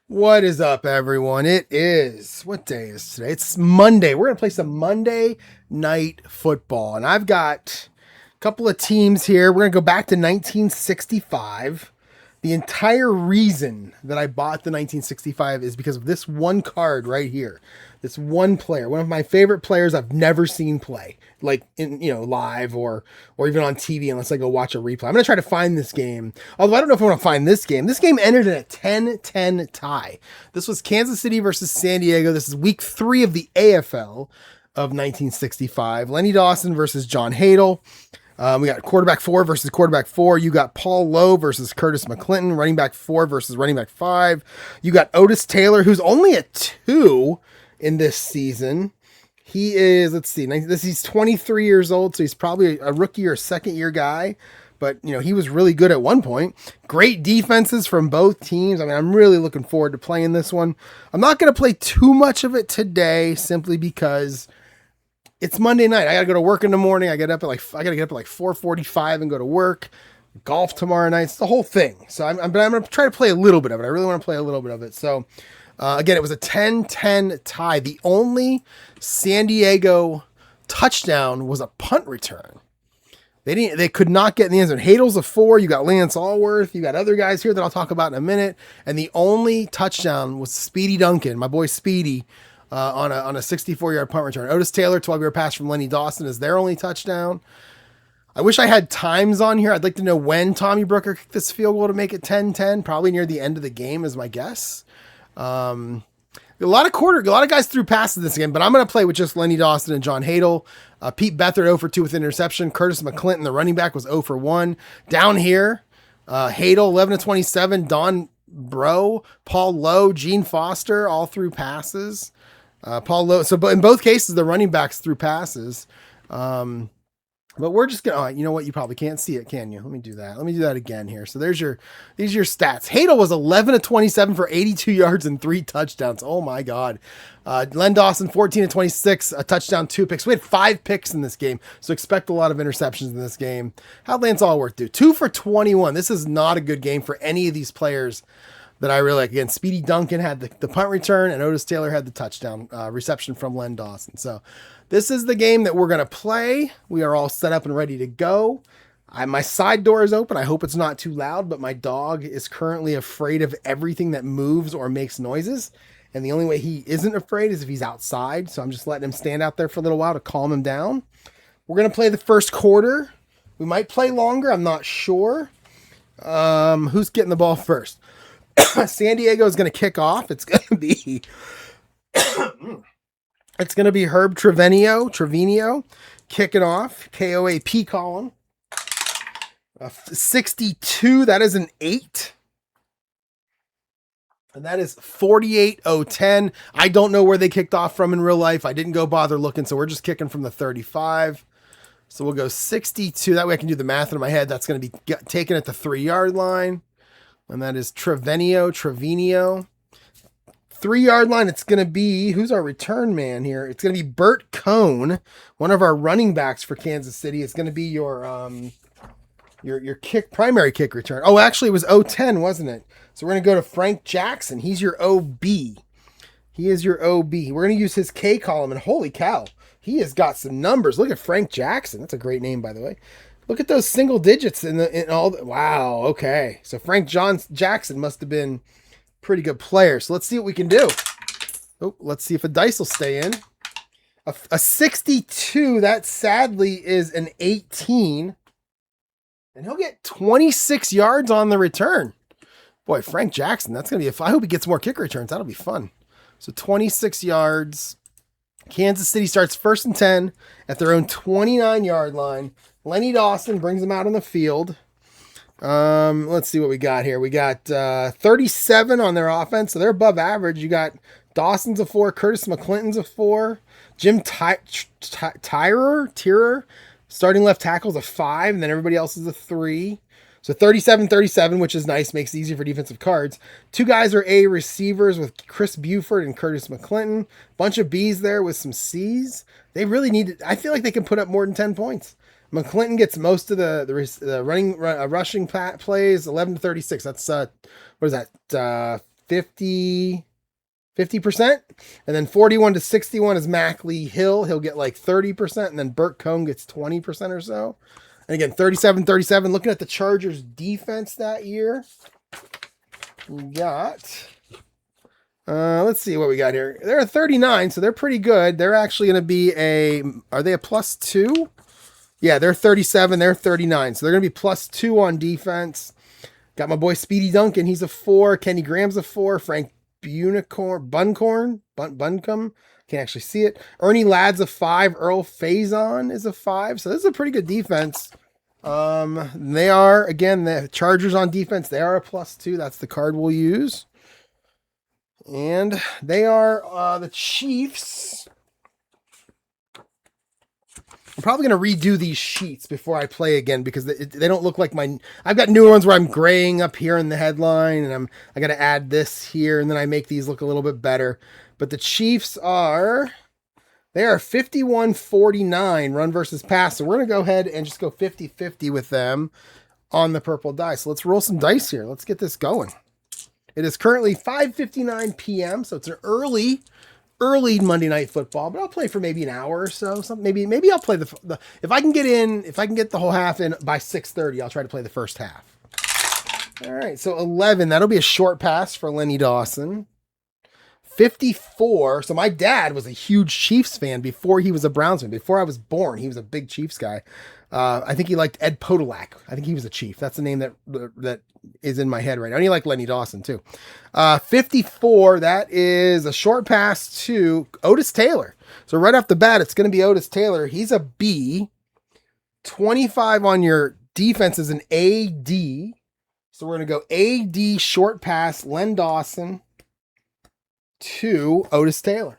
What is up, everyone? What day is today? It's Monday. We're going to play some Monday Night Football. And I've got a couple of teams here. We're going to go back to 1965. The entire reason that I bought the 1965 is because of this one card right here. This one player, one of my favorite players I've never seen play, like in live or even on TV unless I go watch a replay. I'm gonna try to find this game. Although I don't know if I want to find this game. This game ended in a 10-10 tie. This was Kansas City versus San Diego. This is week 3 of the AFL of 1965. Lenny Dawson versus John Hadel. We got quarterback 4 versus quarterback 4. You got Paul Lowe versus Curtis McClinton. Running back 4 versus running back 5. You got Otis Taylor, who's only a 2 in this season. He is, he's 23 years old, so he's probably a rookie or second year guy. But, he was really good at one point. Great defenses from both teams. I mean, I'm really looking forward to playing this one. I'm not going to play too much of it today simply because it's Monday night. I got to go to work in the morning. I got to get up at like 4:45 and go to work. Golf tomorrow night. It's the whole thing. So I'm going to try to play a little bit of it. I really want to play a little bit of it. So again, it was a 10-10 tie. The only San Diego touchdown was a punt return. They could not get in the end zone. Hadel's a 4. You got Lance Alworth. You got other guys here that I'll talk about in a minute. And the only touchdown was Speedy Duncan, my boy Speedy, on a 64-yard punt return. Otis Taylor, 12-yard pass from Lenny Dawson is their only touchdown. I wish I had times on here. I'd like to know when Tommy Brooker kicked this field goal to make it 10-10. Probably near the end of the game is my guess. A lot of guys threw passes this game, but I'm going to play with just Lenny Dawson and John Hadel. Pete Beathard 0 for 2 with interception. Curtis McClinton, the running back, was 0 for 1. Down here, Hadel 11 to 27. Don Bro, Paul Lowe, Gene Foster all threw passes. Paul Lowe. So, but in both cases, the running backs threw passes. But we're just gonna. You know what? You probably can't see it, can you? Let me do that. Let me do that again here. So these are your stats. Hadel was 11 to 27 for 82 yards and 3 touchdowns. Oh my God. Len Dawson 14 to 26, a touchdown, 2 picks. We had 5 picks in this game, so expect a lot of interceptions in this game. How'd Lance Allworth do? 2 for 21. This is not a good game for any of these players that I really like. Again, Speedy Duncan had the punt return, and Otis Taylor had the touchdown reception from Len Dawson. So this is the game that we're going to play. We are all set up and ready to go. My side door is open. I hope it's not too loud, but my dog is currently afraid of everything that moves or makes noises. And the only way he isn't afraid is if he's outside. So I'm just letting him stand out there for a little while to calm him down. We're going to play the first quarter. We might play longer. I'm not sure. Who's getting the ball first? San Diego is going to kick off. It's going to be Herb Trevino kicking off. KOAP column. 62. That is an 8. And that is 48-0-10. I don't know where they kicked off from in real life. I didn't go bother looking, so we're just kicking from the 35. So we'll go 62. That way I can do the math in my head. That's going to be taken at the 3-yard line. And that is Trevino. 3-yard line, it's going to be, who's our return man here? It's going to be Bert Cohn, one of our running backs for Kansas City. It's going to be your primary kick return. Oh, actually, it was 0-10, wasn't it? So we're going to go to Frank Jackson. He's your OB. He is your OB. We're going to use his K column, and holy cow, he has got some numbers. Look at Frank Jackson. That's a great name, by the way. Look at those single digits in all. Wow. Okay. So Frank Jackson must have been a pretty good player. So let's see what we can do. Oh, let's see if a dice will stay in. A 62. That sadly is an 18. And he'll get 26 yards on the return. Boy, Frank Jackson, that's going to be I hope he gets more kick returns. That'll be fun. So 26 yards. Kansas City starts 1st and 10 at their own 29-yard line. Lenny Dawson brings them out on the field. Let's see what we got here. We got 37 on their offense, so they're above average. You got Dawson's a 4, Curtis McClinton's a 4, Jim Tyrer, starting left tackle's a 5, and then everybody else is a 3. So 37-37, which is nice, makes it easy for defensive cards. 2 guys are A receivers with Chris Buford and Curtis McClinton. Bunch of B's there with some C's. They really need I feel like they can put up more than 10 points. McClinton gets most of the rushing plays, 11 to 36. That's what is that? 50%. And then 41 to 61 is Mackley Hill. He'll get like 30%. And then Burt Cohn gets 20% or so. And again, 37-37. Looking at the Chargers defense that year, we got, let's see what we got here. They're a 39, so they're pretty good. They're actually going to be are they a +2? Yeah, they're 37. They're 39. So they're going to be +2 on defense. Got my boy Speedy Duncan. He's a 4. Kenny Graham's a 4. Frank Buncombe. Can't actually see it. Ernie Ladd's a 5. Earl Faison is a 5. So this is a pretty good defense. They are, again, the Chargers on defense. They are a +2. That's the card we'll use. And they are the Chiefs. I'm probably going to redo these sheets before I play again because they don't look like I've got new ones where I'm graying up here in the headline and I got to add this here and then I make these look a little bit better. But the Chiefs they are 51-49 run versus pass. So we're going to go ahead and just go 50-50 with them on the purple dice. So let's roll some dice here. Let's get this going. It is currently 5:59 p.m. So it's an early Monday Night Football, but I'll play for maybe an hour or so. Maybe I'll play the if I can get the whole half in by 6:30, I'll try to play the first half. All right, so 11, that'll be a short pass for Lenny Dawson. 54. So my dad was a huge Chiefs fan before he was a Browns fan. Before I was born, he was a big Chiefs guy. I think he liked Ed Podolak. I think he was a Chief. That's the name that is in my head right now. And he liked Lenny Dawson too. 54, that is a short pass to Otis Taylor. So right off the bat, it's going to be Otis Taylor. He's a B. 25 on your defense is an AD. So we're going to go AD short pass, Len Dawson to Otis Taylor.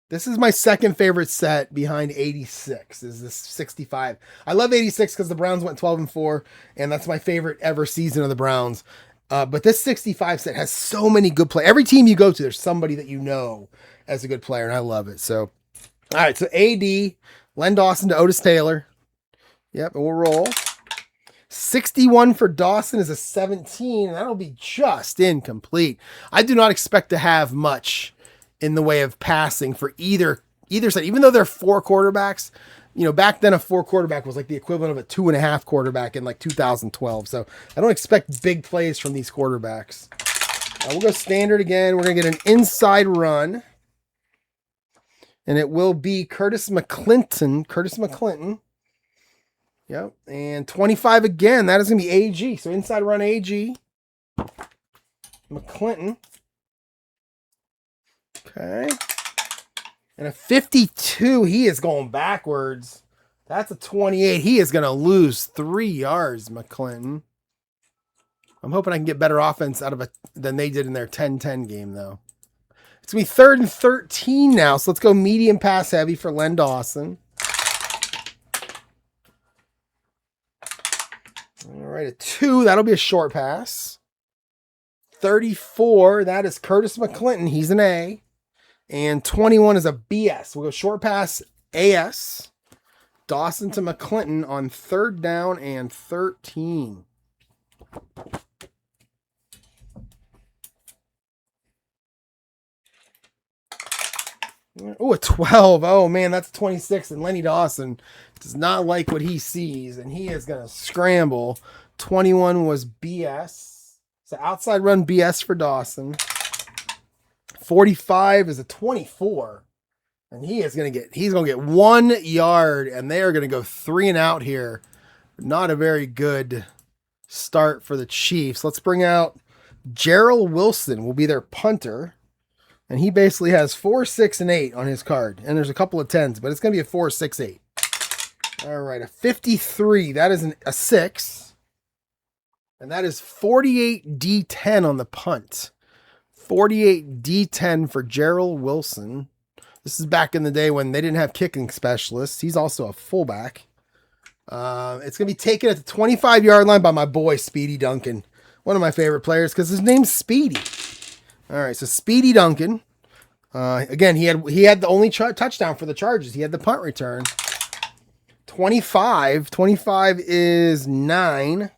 This is my second favorite set behind 86 is this 65. I love 86 because the Browns went 12-4 and that's my favorite ever season of the Browns. But this 65 set has so many good players. Every team you go to, there's somebody that you know as a good player and I love it. So, all right. So AD, Len Dawson to Otis Taylor. Yep. And we'll roll. 61 for Dawson is a 17 and that'll be just incomplete. I do not expect to have much in the way of passing for either side, even though they're 4 quarterbacks. Back then a 4 quarterback was like the equivalent of a 2.5 quarterback in like 2012. So I don't expect big plays from these quarterbacks. We'll go standard again. We're going to get an inside run. And it will be Curtis McClinton. Yep. And 25 again. That is going to be AG. So inside run AG. McClinton. Okay. And a 52, he is going backwards. That's a 28. He is going to lose 3 yards, McClinton. I'm hoping I can get better offense out of it than they did in their 10-10 game, though. It's going to be 3rd and 13 now, so let's go medium pass heavy for Len Dawson. All right, a 2, that'll be a short pass. 34, that is Curtis McClinton. He's an A. And 21 is a BS. We'll go short pass AS. Dawson to McClinton on 3rd down and 13. Oh, a 12. Oh, man, that's 26. And Lenny Dawson does not like what he sees, and he is going to scramble. 21 was BS. So outside run BS for Dawson. 45 is a 24. And he's going to get 1 yard, and they are going to go 3 and out here. Not a very good start for the Chiefs. Let's bring out Gerald Wilson will be their punter. And he basically has 4, 6, and 8 on his card. And there's a couple of 10s, but it's going to be a 4, 6, 8. All right, a 53. That is a 6. And that is 48 D10 on the punt. 48 D10 for Gerald Wilson. This is back in the day when they didn't have kicking specialists. He's also a fullback. It's going to be taken at the 25-yard line by my boy, Speedy Duncan. One of my favorite players because his name's Speedy. All right, so Speedy Duncan. Again, he had the only touchdown for the Chargers. He had the punt return. 25. 25 is 9.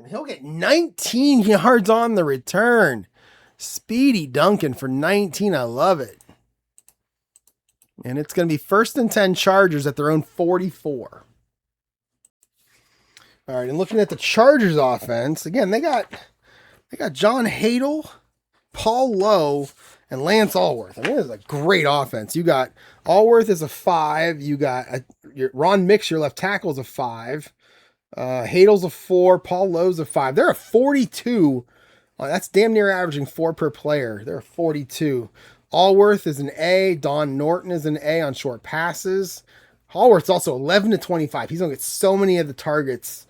He'll get 19 yards on the return. Speedy Duncan for 19. I love it. And it's going to be 1st and 10 Chargers at their own 44. All right, and looking at the Chargers offense, again, they got John Hadel, Paul Lowe, and Lance Alworth. I mean, this is a great offense. You got Alworth is a 5. You got Ron Mix, your left tackle, is a 5. Hadel's a 4. Paul Lowe's a 5. They're a 42. That's damn near averaging 4 per player. They're a 42. Alworth is an A. Don Norton is an A on short passes. Alworth's also 11 to 25. He's going to get so many of the targets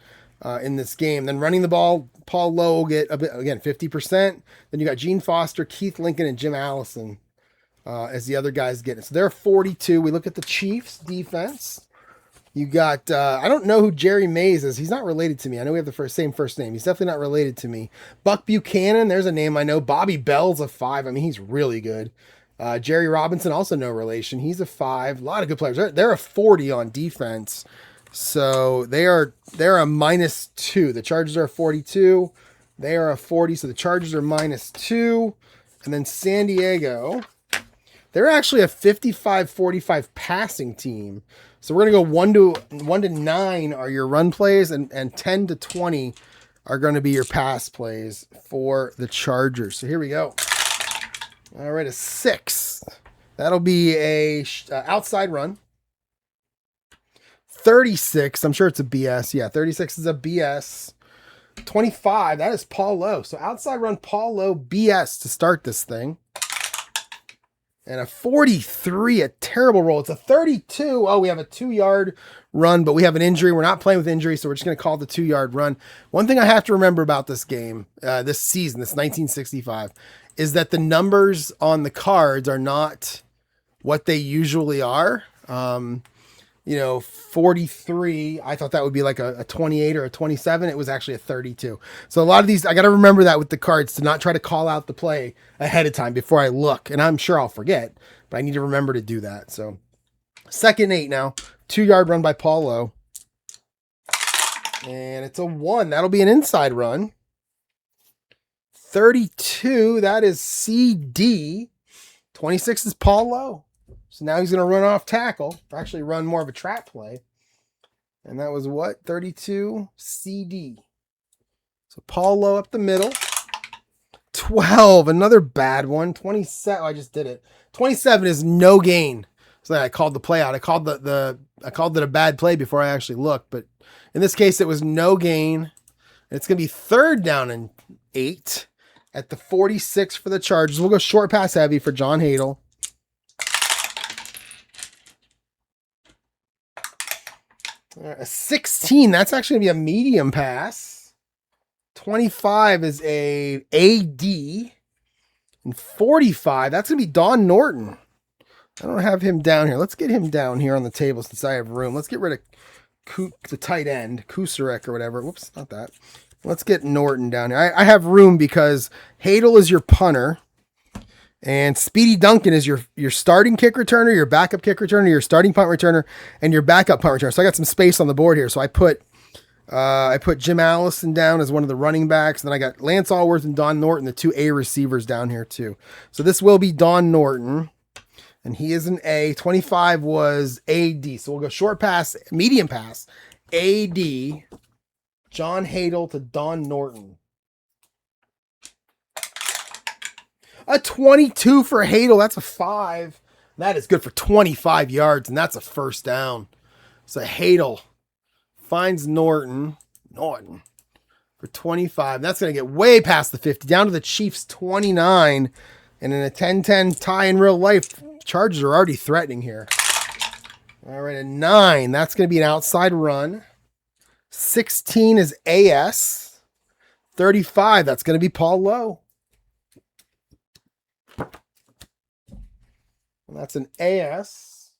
in this game. Then running the ball, Paul Lowe will get, 50%. Then you got Gene Foster, Keith Lincoln, and Jim Allison as the other guys getting it. So they're 42. We look at the Chiefs defense. You got, I don't know who Jerry Mays is. He's not related to me. I know we have the same first name. He's definitely not related to me. Buck Buchanan, there's a name I know. Bobby Bell's a 5. I mean, he's really good. Jerry Robinson, also no relation. He's a 5. A lot of good players. They're a 40 on defense. So they're a -2. The Chargers are a 42. They are a 40. So the Chargers are -2. And then San Diego, they're actually a 55-45 passing team. So we're going to go 1 to 9 are your run plays, and 10 to 20 are going to be your pass plays for the Chargers. So here we go. All right, a 6. That'll be a outside run. 36, I'm sure it's a BS. Yeah, 36 is a BS. 25, that is Paul Lowe. So outside run Paul Lowe BS to start this thing. And a 43, a terrible roll. It's a 32. Oh, we have a 2-yard run, but we have an injury. We're not playing with injury, so we're just going to call it the 2-yard run. One thing I have to remember about this game, this season, this 1965, is that the numbers on the cards are not what they usually are. 43, I thought that would be like a 28 or a 27. It was actually a 32. So a lot of these, I got to remember that with the cards to not try to call out the play ahead of time before I look. And I'm sure I'll forget, but I need to remember to do that. So 2nd 8 now, 2-yard run by Paul Lowe. And it's a 1. That'll be an inside run. 32, that is CD. 26 is Paul Lowe. So now he's going to run off tackle, or actually run more of a trap play. And that was what? 32 CD. So Paul Lowe up the middle. 12, another bad one. 27, I just did it. 27 is no gain. So I called the play out. I called it a bad play before I actually looked, but in this case it was no gain. It's going to be 3rd down and 8 at the 46 for the Chargers. We'll go short pass heavy for John Hadel. A 16, that's actually going to be a medium pass. 25 is a AD. And 45, that's going to be Don Norton. I don't have him down here. Let's get him down here on the table since I have room. Let's get rid of the tight end, Kusarek or whatever. Whoops, not that. Let's get Norton down here. I have room because Hadel is your punter. And Speedy Duncan is your starting kick returner, your backup kick returner, your starting punt returner, and your backup punt returner. So I got some space on the board here. So I put Jim Allison down as one of the running backs. And then I got Lance Alworth and Don Norton, the 2 A receivers down here too. So this will be Don Norton. And he is an A. 25 was AD. So we'll go short pass, medium pass, AD, John Hadel to Don Norton. A 22 for Hadel. That's a 5. That is good for 25 yards, and that's a 1st down. So Hadel finds Norton for 25. That's going to get way past the 50, down to the Chiefs 29. And in a 10-10 tie in real life, Chargers are already threatening here. All right, a 9. That's going to be an outside run. 16 is AS. 35, that's going to be Paul Lowe. And that's an AS.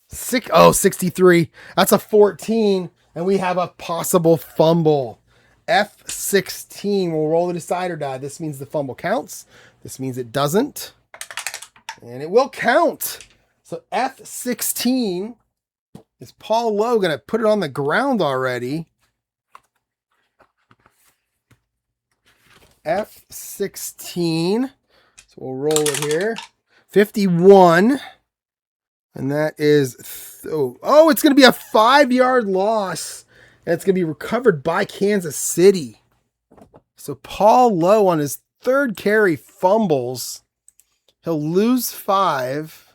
63. That's a 14. And we have a possible fumble. F16. We'll roll the decide or die. This means the fumble counts. This means it doesn't. And it will count. So F16 is Paul Lowe going to put it on the ground already. F16. So we'll roll it here. 51. And that is, it's going to be a 5-yard loss. And it's going to be recovered by Kansas City. So Paul Lowe on his third carry fumbles. He'll lose 5.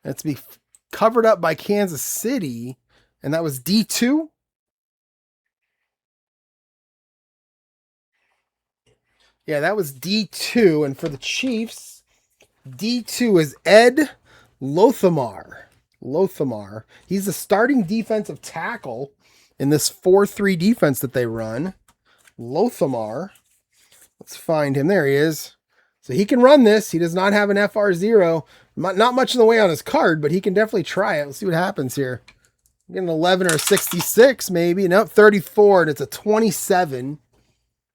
And it's be covered up by Kansas City. And that was D2. Yeah, that was D2. And for the Chiefs, D2 is Ed Lothamar. He's the starting defensive tackle in this 4-3 defense that they run. Lothamar. Let's find him. There he is. So he can run this. He does not have an FR0. Not much in the way on his card, but he can definitely try it. Let's see what happens here. Get an 11 or a 66 maybe. Nope, 34, and it's a 27.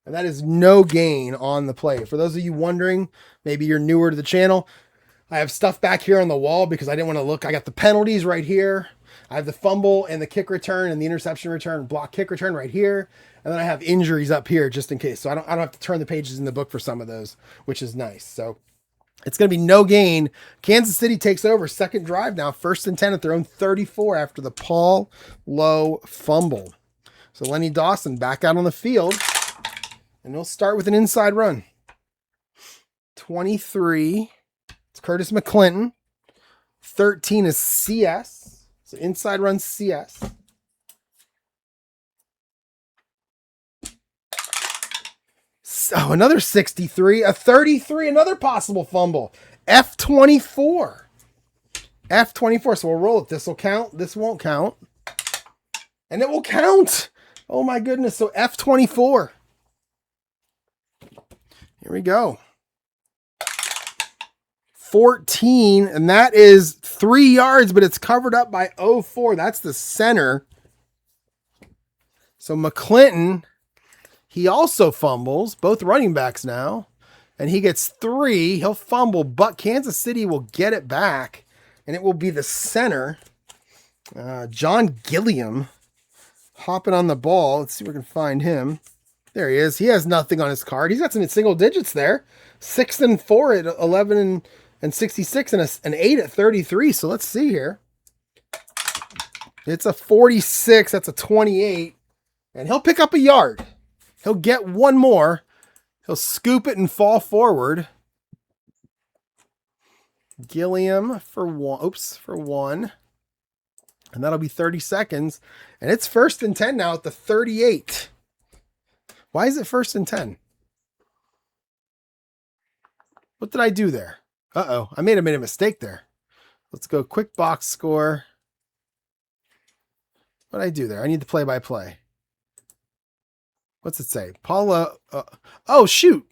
And that is no gain on the play. For those of you wondering, maybe you're newer to the channel, I have stuff back here on the wall because I didn't want to look. I got the penalties right here. I have the fumble and the kick return and the interception return, block kick return right here. And then I have injuries up here just in case. So I don't have to turn the pages in the book for some of those, which is nice. So it's going to be no gain. Kansas City takes over. Second drive now. 1st and 10 at their own 34 after the Paul Lowe fumble. So Lenny Dawson back out on the field. And he'll start with an inside run. 23. It's Curtis McClinton. 13 is CS. So inside run CS. So another 63. A 33. Another possible fumble. F24. F24. So we'll roll it. This will count. This won't count. And it will count. Oh my goodness. So F24. Here we go. 14, and that is 3 yards, but it's covered up by 04. That's the center. So McClinton, he also fumbles, both running backs now, and he gets 3. He'll fumble, but Kansas City will get it back, and it will be the center, John Gilliam, hopping on the ball. Let's see if we can find him. There he is. He has nothing on his card. He's got some single digits there. 6 and 4 at 11 and 66 and an 8 at 33. So let's see here. It's a 46. That's a 28. And he'll pick up a yard. He'll get one more. He'll scoop it and fall forward. Gilliam for one. Oops, for 1. And that'll be 30 seconds. And it's 1st and 10 now at the 38. Why is it 1st and 10? What did I do there? I made a mistake there. Let's go quick box score. What did I do there? I need the play-by-play. What's it say? Paula. Oh, shoot.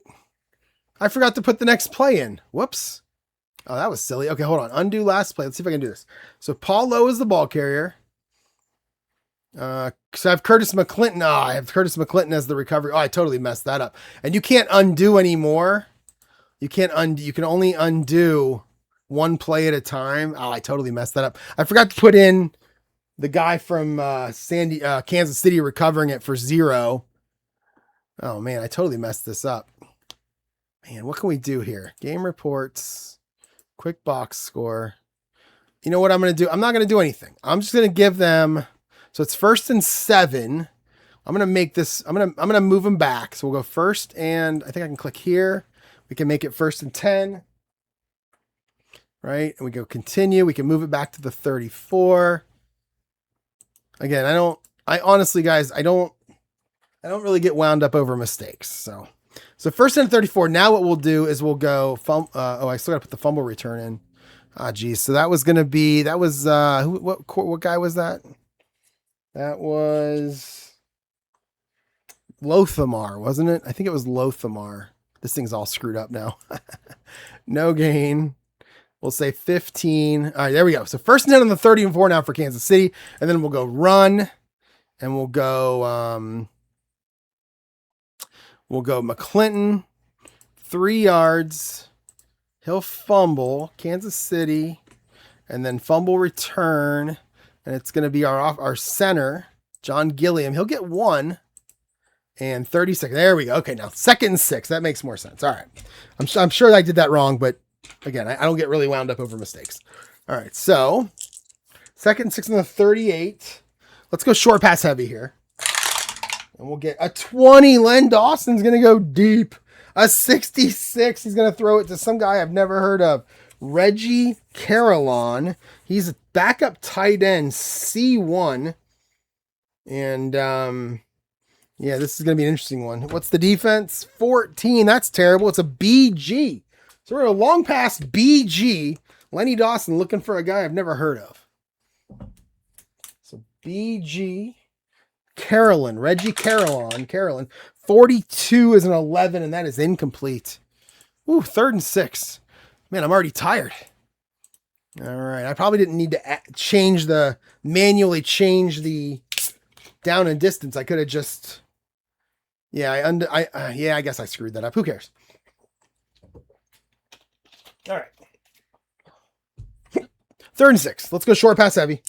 I forgot to put the next play in. Whoops. Oh, that was silly. Okay, hold on. Undo last play. Let's see if I can do this. So Paul Lowe is the ball carrier. So I have Curtis McClinton. I have Curtis McClinton as the recovery. I totally messed that up. And you can't undo anymore. You can't undo. You can only undo one play at a time. I totally messed that up. I forgot to put in the guy from Kansas City recovering it for 0. Oh man, I totally messed this up. Man, what can we do here? Game reports, quick box score. You know what I'm going to do? I'm not going to do anything. I'm just going to give them. So it's 1st and 7. I'm going to make this, I'm going to move them back. So we'll go 1st and I think I can click here. We can make it 1st and 10. Right? And we go continue. We can move it back to the 34. Again, I honestly, guys, I don't really get wound up over mistakes. So 1st and 34. Now what we'll do is we'll go, I still got to put the fumble return in. Geez. So that was going to be, what guy was that? That was Lothamar, wasn't it? I think it was Lothamar. This thing's all screwed up now. No gain. We'll say 15. All right, there we go. So 1st and 10 on the 30 and 4 now for Kansas City. And then we'll go run. And we'll go McClinton. 3 yards. He'll fumble. Kansas City. And then fumble return. And it's going to be our center, John Gilliam. He'll get 1. And 36. There we go. Okay, now 2nd and 6. That makes more sense. All right. I'm sure I did that wrong, but again, I don't get really wound up over mistakes. All right, so 2nd and 6 on the 38. Let's go short pass heavy here. And we'll get a 20. Len Dawson's going to go deep. A 66. He's going to throw it to some guy I've never heard of. Reggie Carillon. He's a backup tight end, C1. And, yeah, this is going to be an interesting one. What's the defense? 14. That's terrible. It's a BG. So we're a long pass BG. Lenny Dawson looking for a guy I've never heard of. So BG. Carolyn. Reggie Carillon. 42 is an 11, and that is incomplete. Ooh, 3rd and 6. Man, I'm already tired. All right. I probably didn't need to manually change the down and distance. I could have just, yeah, I guess I screwed that up. Who cares? All right. 3rd and 6. Let's go short pass heavy.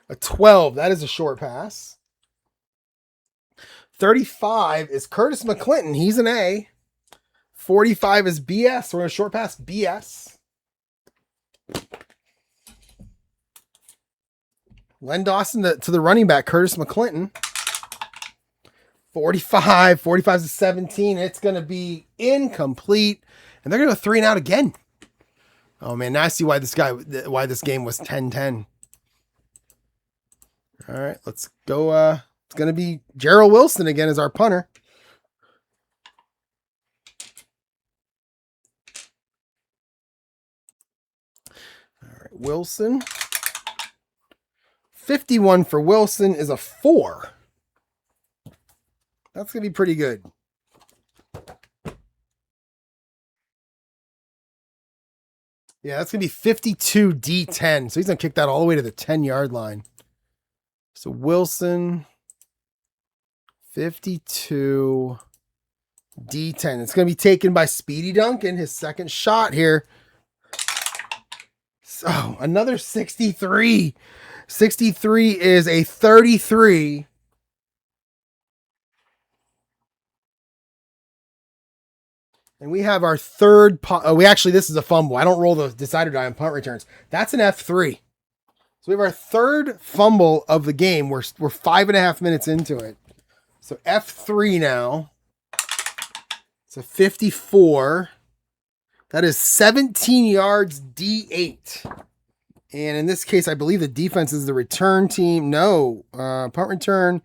A 12. That is a short pass. 35 is Curtis McClinton. He's an A. 45 is BS. We're going to short pass BS. Len Dawson to the running back, Curtis McClinton. 45. 45 is 17. It's going to be incomplete. And they're going to go 3 and out again. Oh, man. Now I see why this game was 10-10. All right. Let's go. It's going to be Gerald Wilson again as our punter. All right. Wilson. 51 for Wilson is a 4. That's going to be pretty good. Yeah, that's going to be 52 D10. So he's going to kick that all the way to the 10-yard line. So Wilson, 52 D10. It's going to be taken by Speedy Duncan, his second shot here. So another 63. 63 is a 33. And we have our third punt. Oh, this is a fumble. I don't roll the decider die on punt returns. That's an F3. So we have our third fumble of the game. We're 5.5 minutes into it. So F3 now. It's a 54. That is 17 yards D8. And in this case, I believe the defense is the return team. No, punt return.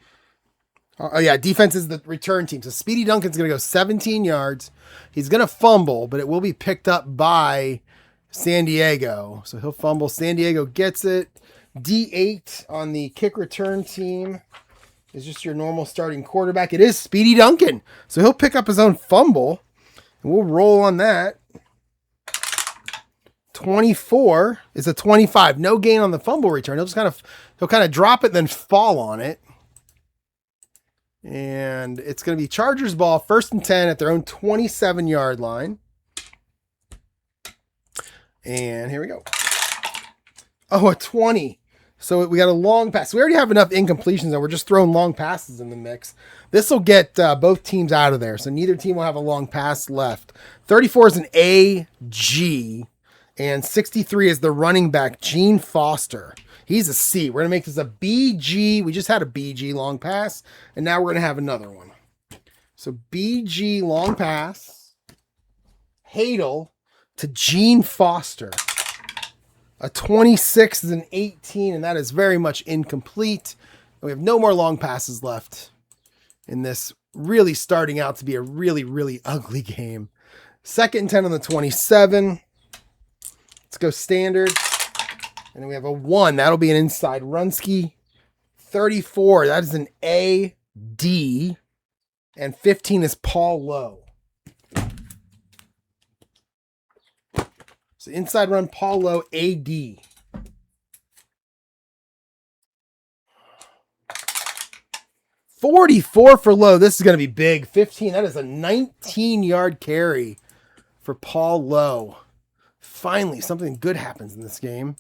Oh, yeah, defense is the return team. So Speedy Duncan's going to go 17 yards. He's going to fumble, but it will be picked up by San Diego. So he'll fumble. San Diego gets it. D8 on the kick return team is just your normal starting quarterback. It is Speedy Duncan. So he'll pick up his own fumble, and we'll roll on that. 24 is a 25. No gain on the fumble return. He'll kind of drop it, then fall on it. And it's going to be Chargers ball, 1st and 10 at their own 27-yard line. And here we go. Oh, a 20. So we got a long pass. We already have enough incompletions, and we're just throwing long passes in the mix. This will get both teams out of there, so neither team will have a long pass left. 34 is an AG, and 63 is the running back, Gene Foster. He's a C. We're going to make this a BG. We just had a BG long pass, and now we're going to have another one. So BG long pass, Hadel to Gene Foster. A 26 is an 18, and that is very much incomplete. We have no more long passes left in this really starting out to be a really, really ugly game. 2nd and 10 on the 27. Let's go standard. And then we have a 1. That'll be an inside Runsky. 34. That is an AD. And 15 is Paul Lowe. So inside run, Paul Lowe, AD. $44 for Lowe. This is going to be big. 15. That is a 19-yard carry for Paul Lowe. Finally, something good happens in this game.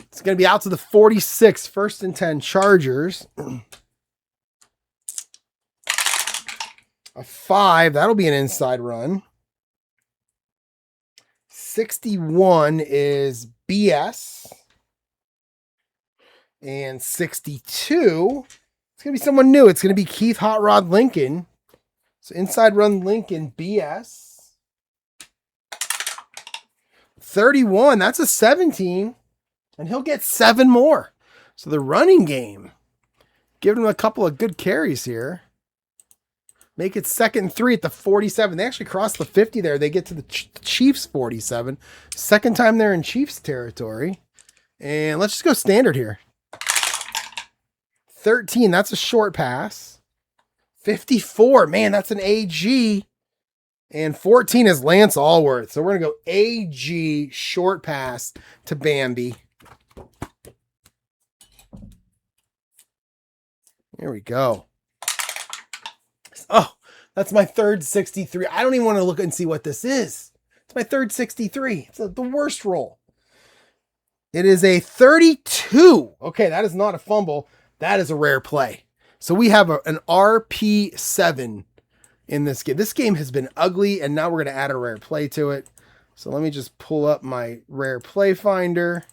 It's going to be out to the 46, 1st and 10 Chargers. A 5, that'll be an inside run. 61 is BS. And 62, it's going to be someone new. It's going to be Keith Hot Rod Lincoln. So inside run Lincoln, BS. 31, that's a 17. And he'll get 7 more. So the running game, giving him a couple of good carries here. Make it 2nd and 3 at the 47. They actually crossed the 50 there. They get to the Chiefs 47. Second time they're in Chiefs territory. And let's just go standard here. 13, that's a short pass. 54, man, that's an AG. And 14 is Lance Alworth. So we're going to go AG short pass to Bambi. Here we go. Oh, that's my third 63. I don't even want to look and see what this is. It's my third 63. It's the worst roll. It is a 32. Okay, that is not a fumble. That is a rare play. So we have an RP7 in this game. This game has been ugly, and now we're going to add a rare play to it. So let me just pull up my rare play finder.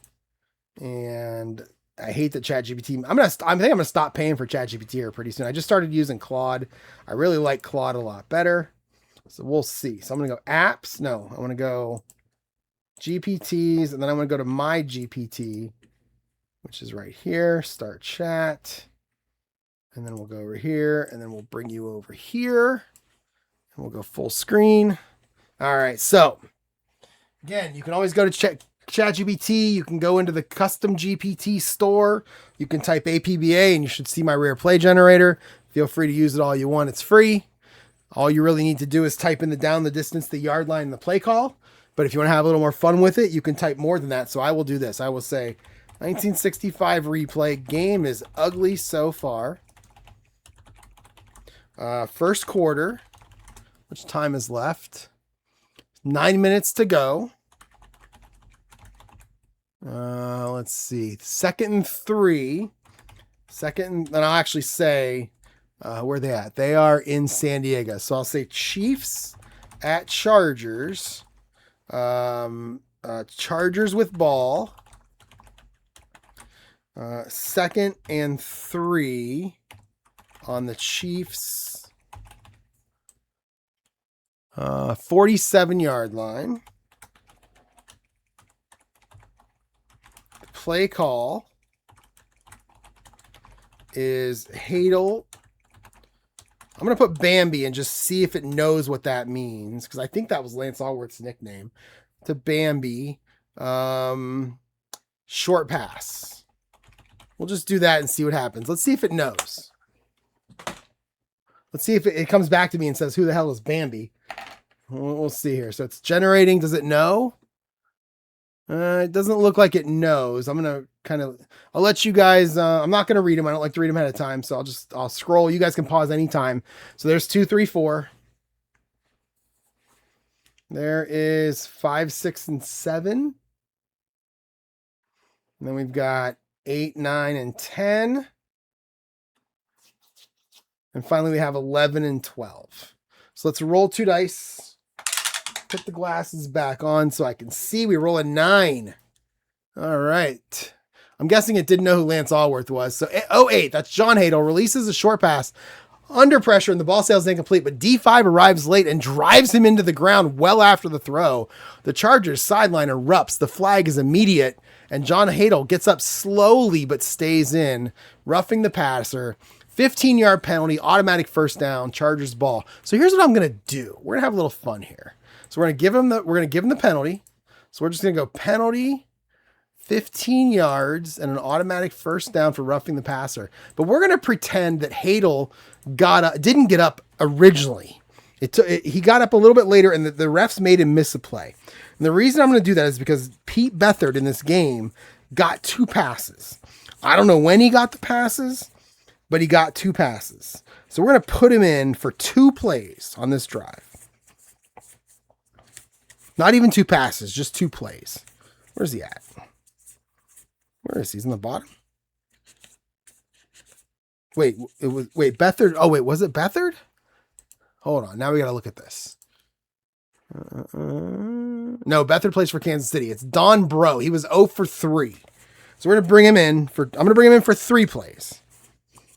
And I hate the ChatGPT. I think I'm gonna stop paying for ChatGPT here pretty soon. I just started using Claude. I really like Claude a lot better. So we'll see. So I'm gonna go apps. No, I want to go GPTs, and then I'm gonna go to my GPT, which is right here. Start chat, and then we'll go over here, and then we'll bring you over here, and we'll go full screen. All right. So again, you can always go to ChatGPT. You can go into the custom GPT store. You can type APBA and you should see my rare play generator. Feel free to use it all you want. It's free. All you really need to do is type in the down, the distance, the yard line, and the play call. But if you want to have a little more fun with it, you can type more than that. So I will do this. I will say 1965 replay. Game is ugly so far. First quarter. Which time is left? 9 minutes to go. Let's see. 2nd and 3. And I'll actually say, where are they at? They are in San Diego. So I'll say Chiefs at Chargers. Chargers with ball. 2nd and 3 on the Chiefs. 47-yard line. Play call is Hadel. I'm going to put Bambi and just see if it knows what that means, because I think that was Lance Alworth's nickname. To Bambi. Short pass. We'll just do that and see what happens. Let's see if it knows. Let's see if it comes back to me and says, who the hell is Bambi? We'll see here. So it's generating. Does it know? It doesn't look like it knows. I'm going to I'll let you guys, I'm not going to read them. I don't like to read them ahead of time. So I'll scroll. You guys can pause anytime. So there's 2, 3, 4. There is 5, 6, and 7. And then we've got 8, 9, and 10. And finally we have 11 and 12. So let's roll 2 dice. Put the glasses back on so I can see. We roll a 9. All right. I'm guessing it didn't know who Lance Alworth was. So 08, that's John Hadel, releases a short pass under pressure and the ball sails incomplete, but D5 arrives late and drives him into the ground well after the throw. The Chargers sideline erupts. The flag is immediate and John Hadel gets up slowly but stays in, roughing the passer. 15-yard penalty, automatic first down, Chargers ball. So here's what I'm going to do. We're going to have a little fun here. So we're going to give him the penalty. So we're just going to go penalty, 15 yards, and an automatic first down for roughing the passer. But we're going to pretend that Hadel didn't get up originally. He got up a little bit later, and the refs made him miss a play. And the reason I'm going to do that is because Pete Beathard in this game got 2 passes. I don't know when he got the passes, but he got 2 passes. So we're going to put him in for 2 plays on this drive. Not even 2 passes, just 2 plays. Where's he at? Where is he? He's in the bottom. Wait, Beathard. Oh, wait, was it Beathard? Hold on. Now we got to look at this. No, Beathard plays for Kansas City. It's Don Bro. He was 0 for 3. So we're going to bring him in for, I'm going to bring him in for 3 plays.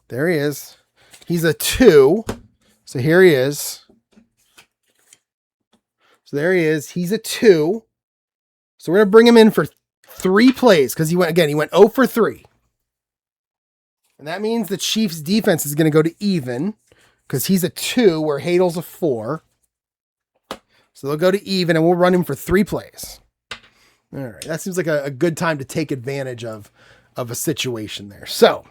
There he is. He's a 2. So here he is. So there he is. He's a 2. So we're going to bring him in for 3 plays because he went 0 for 3. And that means the Chiefs defense is going to go to even because he's a 2 where Hadel's a 4. So they'll go to even and we'll run him for 3 plays. All right. That seems like a good time to take advantage of a situation there. So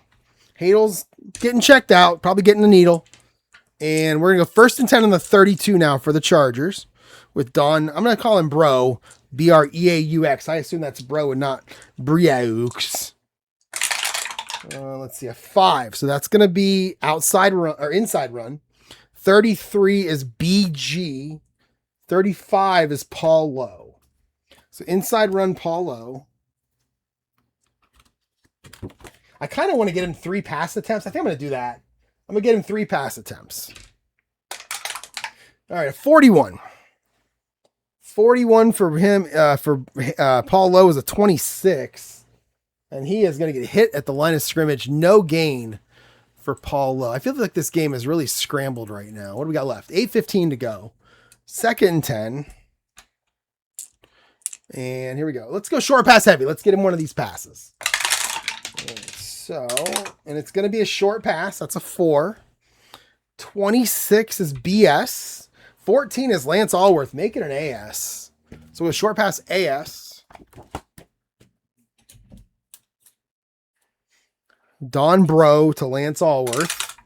Hadel's getting checked out, probably getting the needle. And we're going to go 1st and 10 on the 32 now for the Chargers with Don. I'm going to call him Bro, Breaux. I assume that's Bro and not Breaux. Let's see, a 5. So that's going to be outside run or inside run. 33 is BG. 35 is Paul Lowe. So inside run Paul Lowe. I kind of want to get him 3 pass attempts. I think I'm going to do that. I'm going to get him 3 pass attempts. All right, a 41. 41 for him, for Paul Lowe is a 26. And he is going to get hit at the line of scrimmage. No gain for Paul Lowe. I feel like this game is really scrambled right now. What do we got left? 8:15 to go. 2nd and 10. And here we go. Let's go short pass heavy. Let's get him one of these passes. And it's going to be a short pass. That's a 4. 26 is BS. 14 is Lance Alworth. Make it an AS. So a short pass AS. Don Bro to Lance Alworth.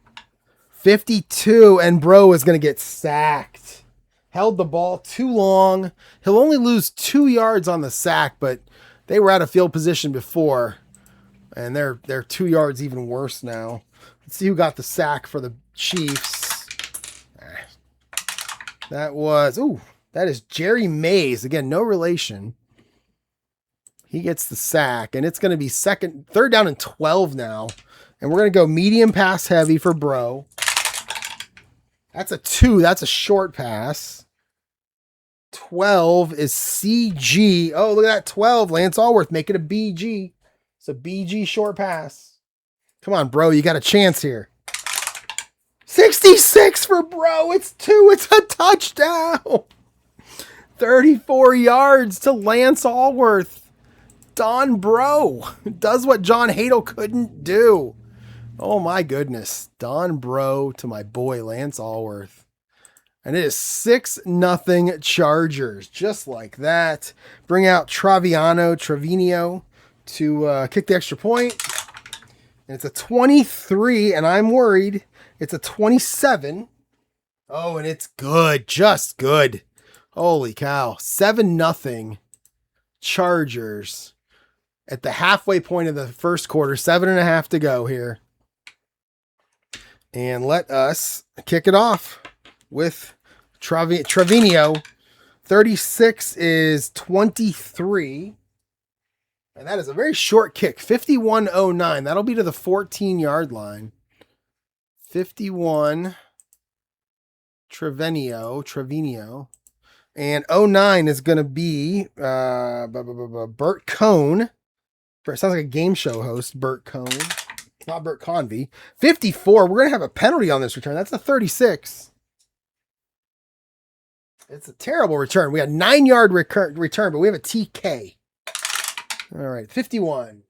52, and Bro is going to get sacked. Held the ball too long. He'll only lose 2 yards on the sack, but they were out of field position before. And they're 2 yards even worse now. Let's see who got the sack for the Chiefs. That is Jerry Mays. Again, no relation. He gets the sack, and it's going to be 3rd down and 12 now. And we're going to go medium pass heavy for Bro. That's a 2. That's a short pass. 12 is CG. Oh, look at that. 12. Lance Alworth. Make it a BG. It's a BG short pass. Come on, Bro. You got a chance here. 66 for Bro. It's 2. It's a touchdown. 34 yards to Lance Alworth. Don Bro does what John Hadel couldn't do. Oh my goodness. Don Bro to my boy Lance Alworth. And it is 6-0 Chargers. Just like that. Bring out Trevino to kick the extra point. And it's a 23, and I'm worried it's a 27. Oh, and it's good. Just good. Holy cow. 7-0 Chargers. At the halfway point of the first quarter, 7.5 to go here. And let us kick it off with Trevino. 36 is 23. And that is a very short kick. 51.09. That'll be to the 14-yard line. 51. Trevino. And 09 is going to be Bert Cohn. It sounds like a game show host, Bert Cohn. Not Bert Convey. 54. We're going to have a penalty on this return. That's a 36. It's a terrible return. We had 9-yard return, but we have a TK. All right, 51.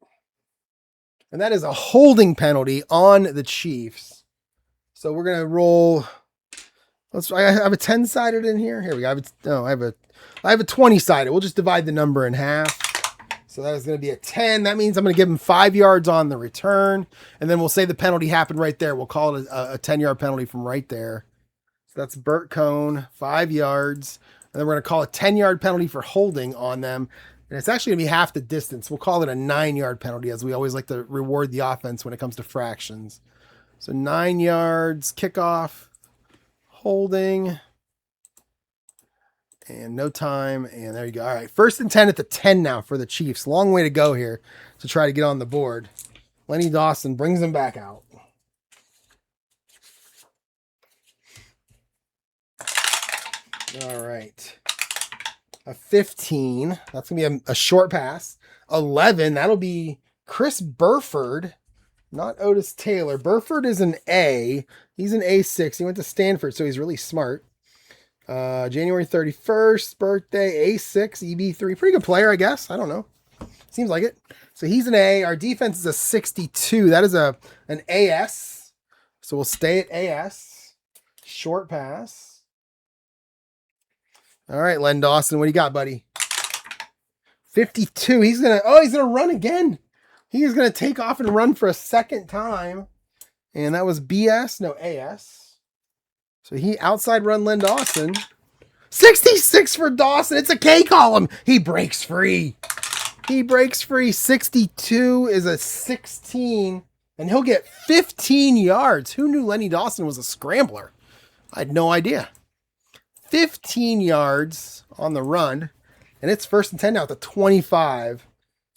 And that is a holding penalty on the Chiefs. So we're going to roll. I have a 10-sided in here. Here we go. I have a 20-sided. We'll just divide the number in half. So that is going to be a 10. That means I'm going to give him 5 yards on the return. And then we'll say the penalty happened right there. We'll call it a 10-yard penalty from right there. So that's Bert Cohn, 5 yards. And then we're going to call a 10-yard penalty for holding on them. And it's actually going to be half the distance. We'll call it a 9-yard penalty, as we always like to reward the offense when it comes to fractions. So 9 yards, kickoff, holding, and no time. And there you go. All right, 1st and 10 at the 10 now for the Chiefs. Long way to go here to try to get on the board. Lenny Dawson brings them back out. All right. A 15. That's going to be a short pass. 11. That'll be Chris Burford, not Otis Taylor. Burford is an A. He's an A6. He went to Stanford, so he's really smart. January 31st, birthday, A6, EB3. Pretty good player, I guess. I don't know. Seems like it. So he's an A. Our defense is a 62. That is an AS. So we'll stay at AS. Short pass. All right, Len Dawson, what do you got, buddy? 52. He's gonna run again. He is gonna take off and run for a second time. And that was BS, no AS. So he outside run Len Dawson. 66 for Dawson. It's a K column. He breaks free. He breaks free. 62 is a 16. And he'll get 15 yards. Who knew Lenny Dawson was a scrambler? I had no idea. 15 yards on the run. And it's 1st and 10 now at the 25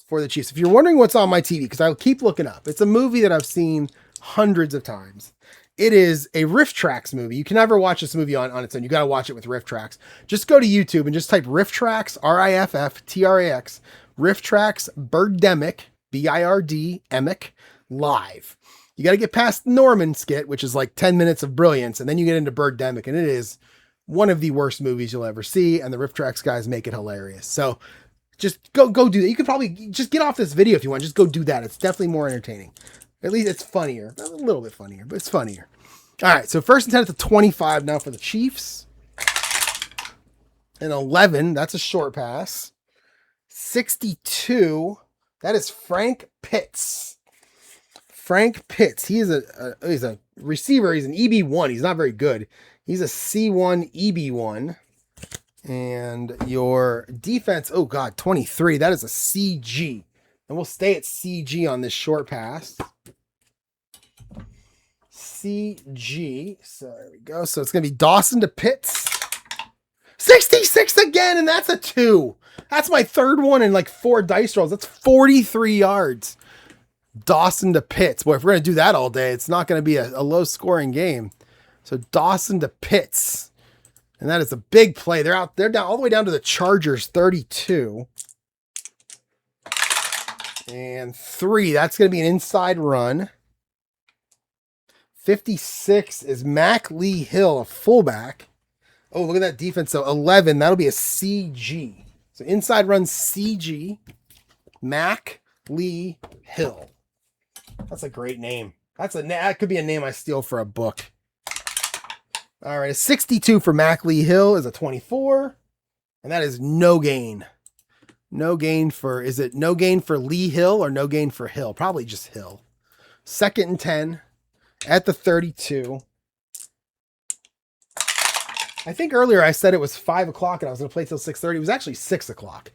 for the Chiefs. If you're wondering what's on my TV, because I'll keep looking up. It's a movie that I've seen hundreds of times. It is a Riff Tracks movie. You can never watch this movie on its own. You got to watch it with Riff Tracks. Just go to YouTube and just type Riff Tracks, RIFFTRAX, Riff Tracks, Birdemic, BIRD, live. You got to get past the Norman skit, which is like 10 minutes of brilliance, and then you get into Birdemic, and it is one of the worst movies you'll ever see, and the Riff Tracks guys make it hilarious. So just go do that. You could probably just get off this video if you want. Just go do that. It's definitely more entertaining. At least it's funnier. A little bit funnier, but it's funnier. All right, so 1st and 10 at the 25 now for the Chiefs. And 11, that's a short pass. 62, that is Frank Pitts. Frank Pitts. He's a receiver. He's an EB1. He's not very good. He's a C1 EB1. And your defense, oh God, 23. That is a CG. And we'll stay at CG on this short pass. CG. So there we go. So it's going to be Dawson to Pitts. 66 again, and that's a 2. That's my third one in like 4 dice rolls. That's 43 yards. Dawson to Pitts. Boy, if we're going to do that all day, it's not going to be a low-scoring game. So Dawson to Pitts. And that is a big play. They're down all the way down to the Chargers, 32. And 3. That's going to be an inside run. 56 is Mac Lee Hill, a fullback. Oh, look at that defense. So 11, that'll be a CG. So inside run CG, Mac Lee Hill. That's a great name. That could be a name I steal for a book. All right, a 62 for Mac Lee Hill is a 24. And that is no gain. No gain for, is it no gain for Lee Hill or no gain for Hill? Probably just Hill. 2nd and 10 at the 32. I think earlier I said it was 5 o'clock and I was going to play till 6:30. It was actually 6 o'clock.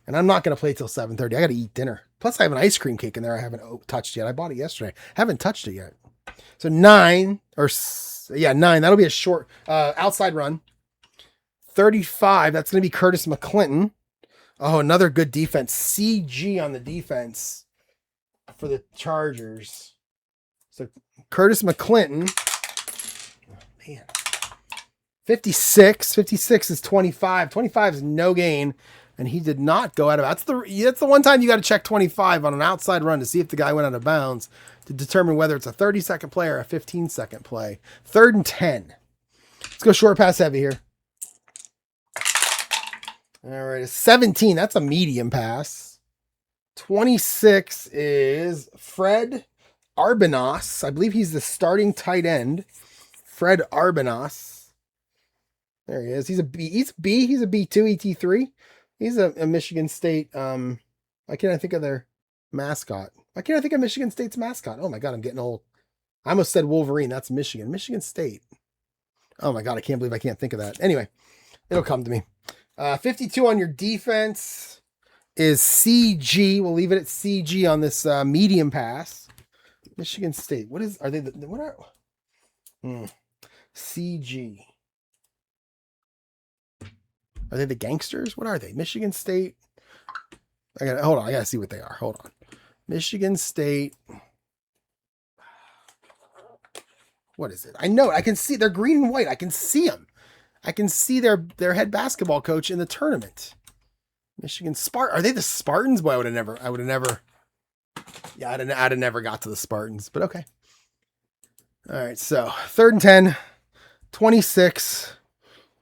And I'm not going to play till 7:30. I got to eat dinner. Plus I have an ice cream cake in there I haven't touched yet. I bought it yesterday. Haven't touched it yet. So 9. That'll be a short outside run. 35. That's going to be Curtis McClinton. Oh, another good defense. CG on the defense for the Chargers. So Curtis McClinton. Oh, man. 56. 56 is 25. 25 is no gain. And he did not go out of bounds. That's the one time you got to check 25 on an outside run to see if the guy went out of bounds to determine whether it's a 30-second play or a 15-second play. 3rd and 10. Let's go short pass heavy here. All right, a 17. That's a medium pass. 26 is Fred Arbanos. I believe he's the starting tight end. Fred Arbanos. There he is. He's a B. He's a B2 ET3. He's a Michigan State. Why can't I think of their mascot? Why can't I think of Michigan State's mascot? Oh my God, I'm getting old. I almost said Wolverine. That's Michigan. Michigan State. Oh my God, I can't believe I can't think of that. Anyway, it'll come to me. 52 on your defense is CG. We'll leave it at CG on this medium pass. Michigan State. What are they? CG. Are they the gangsters? What are they? Michigan State. Hold on. I gotta see what they are. Hold on. Michigan State. What is it? I know it. I can see they're green and white. I can see them. I can see their head basketball coach in the tournament. Michigan Spartans. Are they the Spartans? Boy, I would have never. Yeah, I'd have never got to the Spartans, but okay. All right, so 3rd and 10, 26.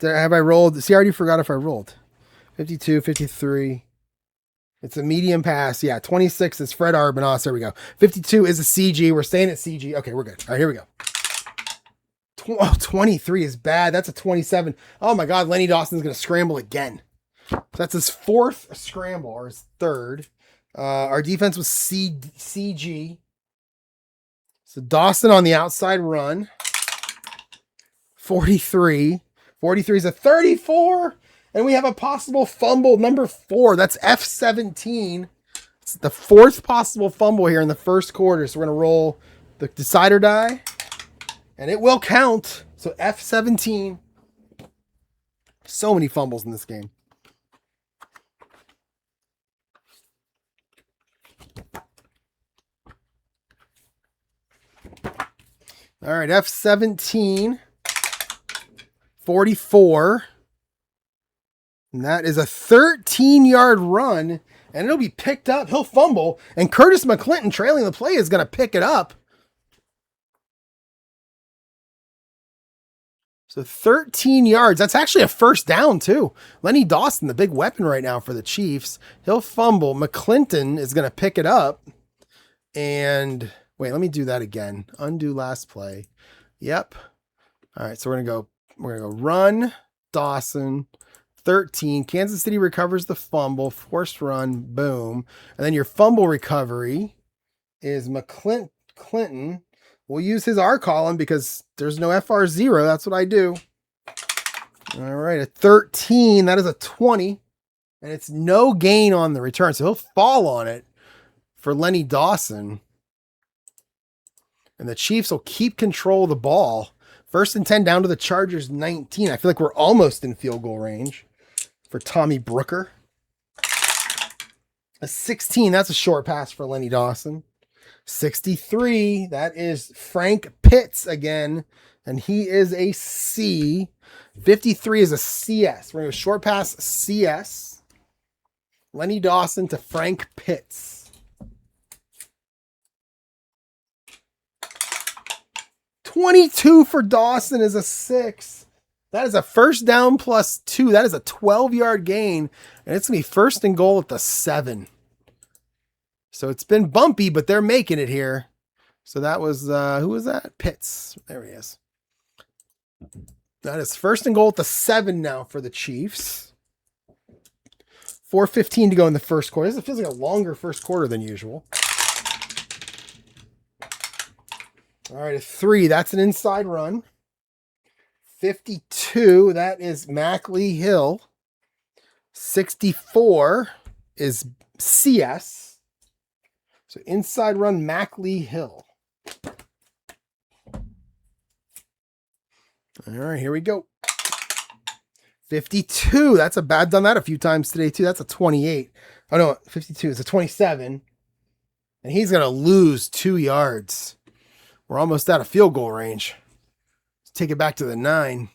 Have I rolled? See, I already forgot if I rolled. 52, 53. It's a medium pass. Yeah, 26 is Fred Arbanos. There we go. 52 is a CG. We're staying at CG. Okay, we're good. All right, here we go. 23 is bad. That's a 27. Oh my God, Lenny Dawson's going to scramble again. So that's his 4th scramble, or his 3rd. Our defense was CG. So Dawson on the outside run. 43. 43 is a 34. And we have a possible fumble, number 4. That's F17. It's the 4th possible fumble here in the first quarter. So we're going to roll the decider die. And it will count. So F17. So many fumbles in this game. All right, F17. 44. And that is a 13-yard run. And it'll be picked up. He'll fumble. And Curtis McClinton, trailing the play, is going to pick it up. So 13 yards. That's actually a first down, too. Lenny Dawson, the big weapon right now for the Chiefs. He'll fumble. McClinton is going to pick it up. And wait, let me do that again. Undo last play. Yep. All right, so we're going to go run, Dawson, 13. Kansas City recovers the fumble, forced run, boom. And then your fumble recovery is McClinton. We'll use his R column because there's no FR0. That's what I do. All right, a 13. That is a 20. And it's no gain on the return. So he'll fall on it for Lenny Dawson. And the Chiefs will keep control of the ball. 1st and 10 down to the Chargers 19. I feel like we're almost in field goal range for Tommy Brooker. A 16. That's a short pass for Lenny Dawson. 63, that is Frank Pitts again, and he is a C. 53 is a CS. We're going to short pass CS. Lenny Dawson to Frank Pitts. 22 for Dawson is a 6. That is a first down plus 2. That is a 12-yard gain, and it's going to be 1st and goal at the 7. So it's been bumpy, but they're making it here. So that was, who was that? Pitts. There he is. That is 1st and goal at the 7 now for the Chiefs. 4:15 to go in the first quarter. This feels like a longer first quarter than usual. All right, a 3. That's an inside run. 52. That is Mackley Hill. 64 is CS. So inside run, Mackley Hill. All right, here we go. 52. That's a bad. Done that a few times today, too. That's a 28. Oh, no, 52. It's a 27. And he's going to lose 2 yards. We're almost out of field goal range. Let's take it back to the 9.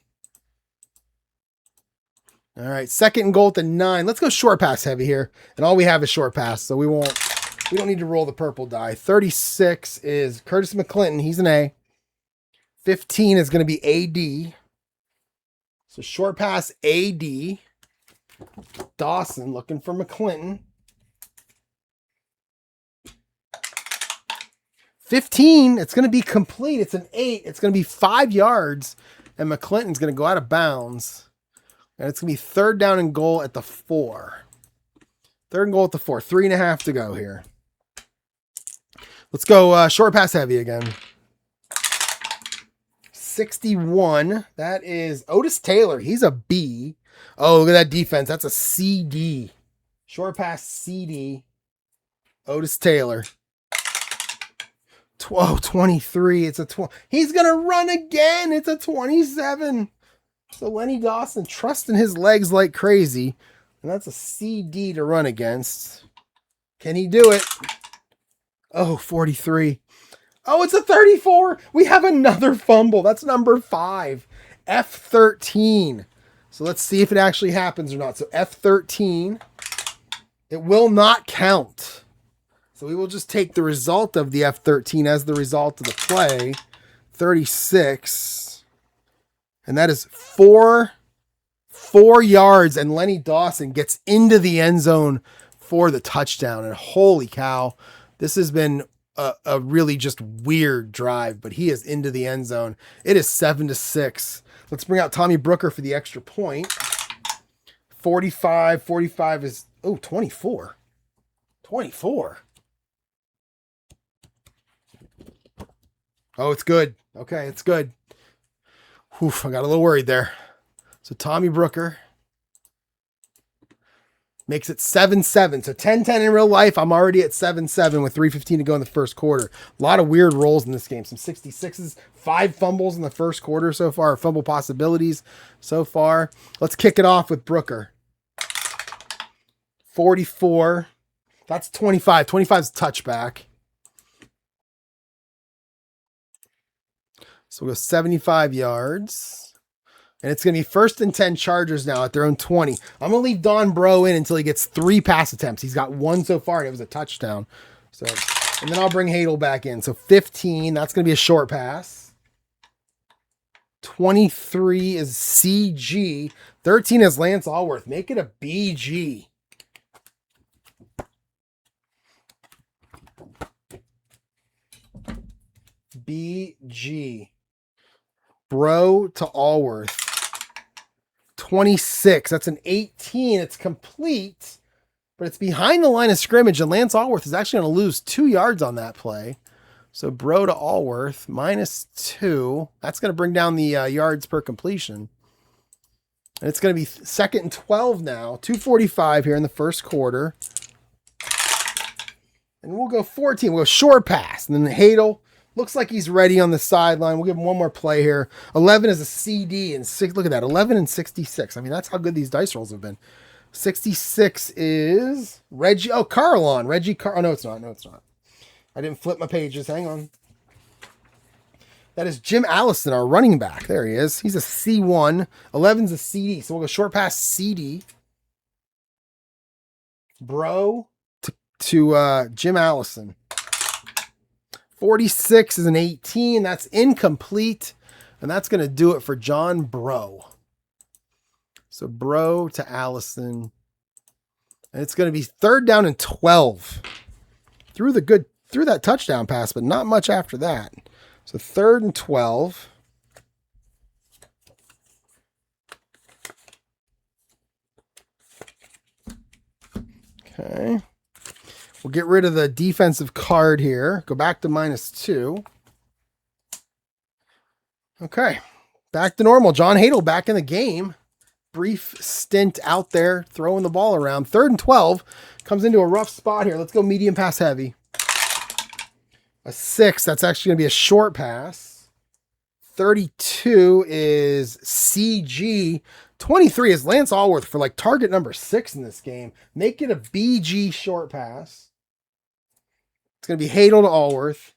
All right, 2nd and goal at the 9. Let's go short pass heavy here. And all we have is short pass, so we don't need to roll the purple die. 36 is Curtis McClinton. He's an A. 15 is going to be AD. So short pass AD. Dawson looking for McClinton. 15, it's going to be complete. It's an 8. It's going to be 5 yards. And McClinton's going to go out of bounds. And it's going to be 3rd down and goal at the 4. 3rd and goal at the 4. 3.5 to go here. Let's go short pass heavy again. 61. That is Otis Taylor. He's a B. Oh, look at that defense. That's a CD. Short pass CD. Otis Taylor. 23. It's a 20. He's going to run again. It's a 27. So Lenny Dawson trusting his legs like crazy. And that's a CD to run against. Can he do it? Oh, 43. Oh, it's a 34. We have another fumble. That's number 5. F13. So let's see if it actually happens or not. So F13. It will not count. So we will just take the result of the F13 as the result of the play. 36. And that is 4 yards. And Lenny Dawson gets into the end zone for the touchdown. And holy cow, this has been a really just weird drive, but he is into the end zone. It is 7-6. Let's bring out Tommy Brooker for the extra point. 45. 45 is, 24. 24. Oh, it's good. Okay, it's good. Oof, I got a little worried there. So Tommy Brooker makes it 7-7. So 10-10 in real life. I'm already at 7-7 with 3:15 to go in the first quarter. A lot of weird rolls in this game. Some 66s, 5 fumbles in the first quarter so far, fumble possibilities so far. Let's kick it off with Brooker. 44. That's 25. 25's touchback. So we'll go 75 yards. And it's going to be 1st and 10 Chargers now at their own 20. I'm going to leave Don Bro in until he gets 3 pass attempts. He's got 1 so far, and it was a touchdown. So, and then I'll bring Hadel back in. So 15, that's going to be a short pass. 23 is CG. 13 is Lance Alworth. Make it a BG. BG. Bro to Alworth. 26. That's an 18. It's complete, but it's behind the line of scrimmage, and Lance Alworth is actually going to lose 2 yards on that play. So Bro to Alworth, -2. That's going to bring down the yards per completion. And it's going to be 2nd and 12 now. 2:45 here in the first quarter. And we'll go 14. We'll go short pass. And then Hadel looks like he's ready on the sideline. We'll give him one more play here. 11 is a CD, and 6. Look at that, 11 and 66. I mean, that's how good these dice rolls have been. 66 is Reggie. Oh, Carlon. Reggie Car. Oh, no, it's not. No, it's not. I didn't flip my pages. Hang on. That is Jim Allison, our running back. There he is. He's a C1. 11's a CD. So we'll go short pass CD. Bro to Jim Allison. 46 is an 18. That's incomplete. And that's going to do it for John Bro. So Bro to Allison. And it's going to be 3rd down and 12. Through that touchdown pass, but not much after that. So 3rd and 12. Okay. We'll get rid of the defensive card here. Go back to -2. Okay. Back to normal. John Hadel back in the game. Brief stint out there throwing the ball around. 3rd and 12. Comes into a rough spot here. Let's go medium pass heavy. A 6. That's actually going to be a short pass. 32 is CG. 23 is Lance Alworth for like target number 6 in this game. Make it a BG short pass. It's going to be Hadel to Alworth.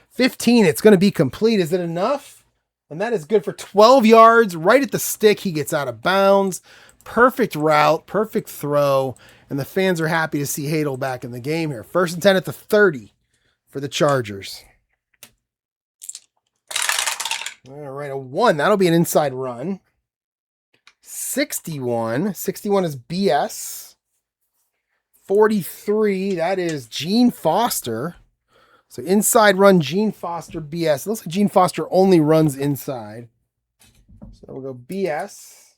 15, it's going to be complete. Is it enough? And that is good for 12 yards. Right at the stick, he gets out of bounds. Perfect route, perfect throw. And the fans are happy to see Hadel back in the game here. 1st and 10 at the 30 for the Chargers. All right, a 1. That'll be an inside run. 61. 61 is BS. 43, that is Gene Foster. So inside run, Gene Foster, BS. It looks like Gene Foster only runs inside. So we'll go BS.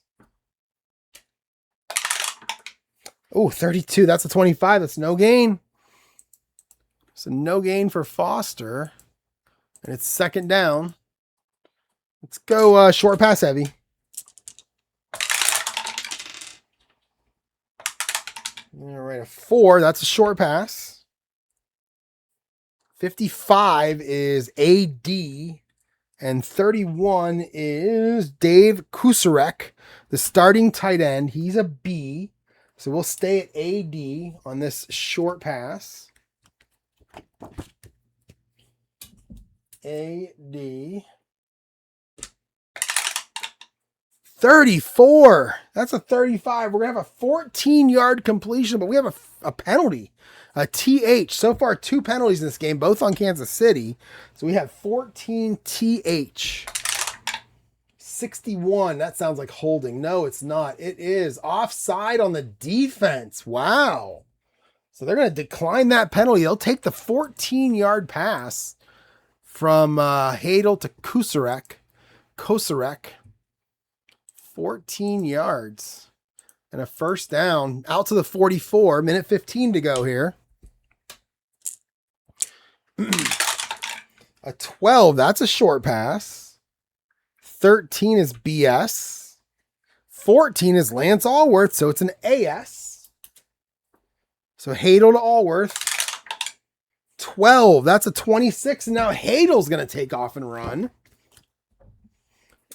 Oh, 32, that's a 25. That's no gain. So no gain for Foster. And it's 2nd down. Let's go short pass heavy. All right, a 4. That's a short pass. 55 is AD. And 31 is Dave Kusarek, the starting tight end. He's a B. So we'll stay at AD on this short pass. AD. 34. That's a 35. We're going to have a 14-yard completion, but we have a penalty, a TH. So far, 2 penalties in this game, both on Kansas City. So we have 14 TH. 61. That sounds like holding. No, it's not. It is offside on the defense. Wow. So they're going to decline that penalty. They'll take the 14-yard pass from Hadel to Kosarek. 14 yards and a first down out to the 44, minute 15 to go here. A 12, that's a short pass. 13 is BS. 14 is Lance Alworth, so it's an AS. So Hadel to Alworth. 12, that's a 26, and now Hadel's going to take off and run.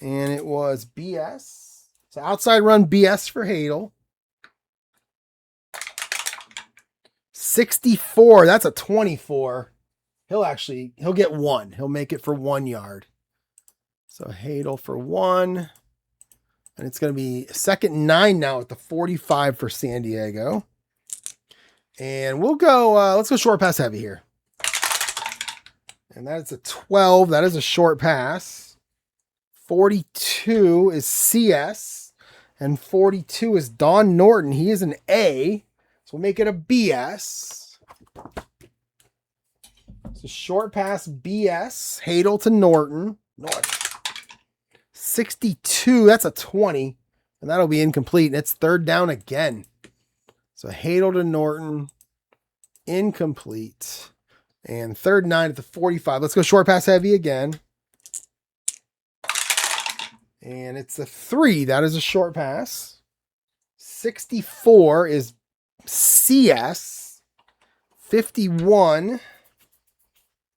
And it was BS. So outside run BS for Hadel. 64. That's a 24. He'll get 1. He'll make it for 1 yard. So Hadel for 1. And it's going to be 2nd and 9 now at the 45 for San Diego. And we'll go, let's go short pass heavy here. And that's a 12. That is a short pass. 42 is CS, and 42 is Don Norton. He is an A, so we'll make it a BS. So short pass BS, Hadel to Norton. 62, that's a 20, and that'll be incomplete, and it's 3rd down again. So Hadel to Norton, incomplete, and 3rd and 9 at the 45. Let's go short pass heavy again. And it's a 3. That is a short pass. 64 is CS. 51.